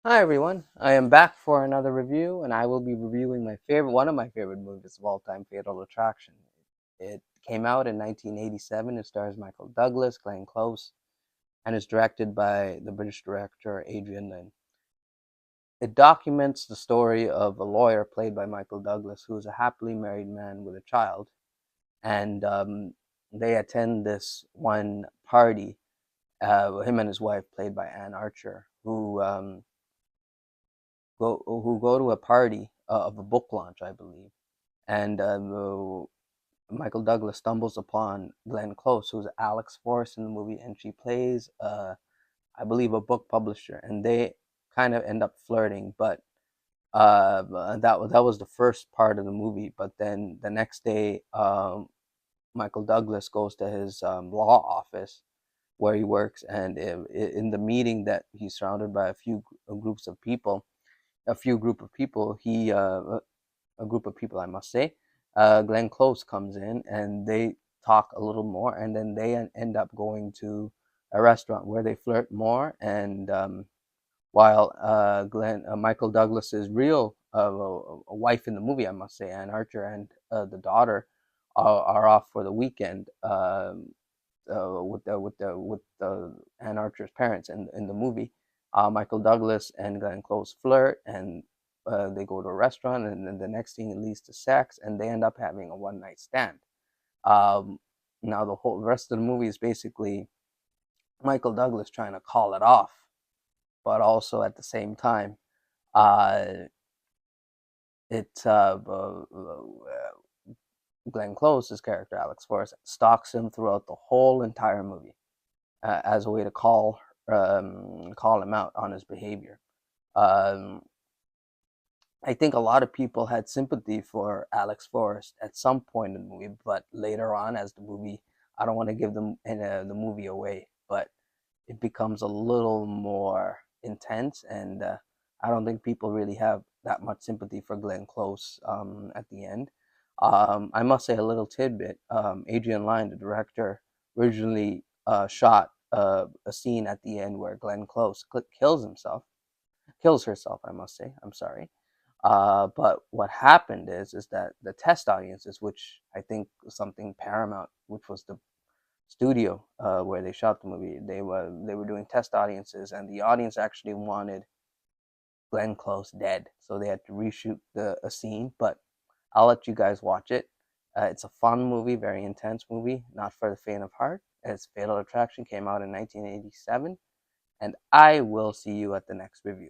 Hi everyone, I am back for another review, and I will be reviewing one of my favorite movies of all time, Fatal Attraction. It came out in 1987. It stars Michael Douglas, Glenn Close, and is directed by the British director Adrian Lyne. It documents the story of a lawyer played by Michael Douglas, who is a happily married man with a child, and they attend this one party. Him and his wife, played by Anne Archer, who go to a party of a book launch, I believe, and Michael Douglas stumbles upon Glenn Close, who's Alex Forrest in the movie, and she plays, I believe, a book publisher, and they kind of end up flirting. But that was the first part of the movie. But then the next day, Michael Douglas goes to his law office where he works, and in the meeting that he's surrounded by a few group of people, a group of people, I must say. Glenn Close comes in and they talk a little more, and then they end up going to a restaurant where they flirt more. And while Michael Douglas's real wife in the movie, I must say, Anne Archer, and the daughter are off for the weekend. With the Anne Archer's parents in the movie. Michael Douglas and Glenn Close flirt, and they go to a restaurant, and then the next thing it leads to sex, and they end up having a one night stand. Um, Now the whole rest of the movie is basically Michael Douglas trying to call it off, but also at the same time, uh, it Glenn Close's character Alex Forrest stalks him throughout the whole entire movie as a way to call him out on his behavior. Um, I think a lot of people had sympathy for Alex Forrest at some point in the movie, but later on, as the movie, I don't want to give the movie away, but it becomes a little more intense, and I don't think people really have that much sympathy for Glenn Close at the end. I must say a little tidbit. Adrian Lyne, the director, originally shot a scene at the end where Glenn Close kills herself. I must say. I'm sorry. But what happened is that the test audiences, which I think was something Paramount, which was the studio where they shot the movie, they were doing test audiences, and the audience actually wanted Glenn Close dead, so they had to reshoot a scene. But I'll let you guys watch it. It's a fun movie, very intense movie, not for the faint of heart. It's Fatal Attraction, came out in 1987, and I will see you at the next review.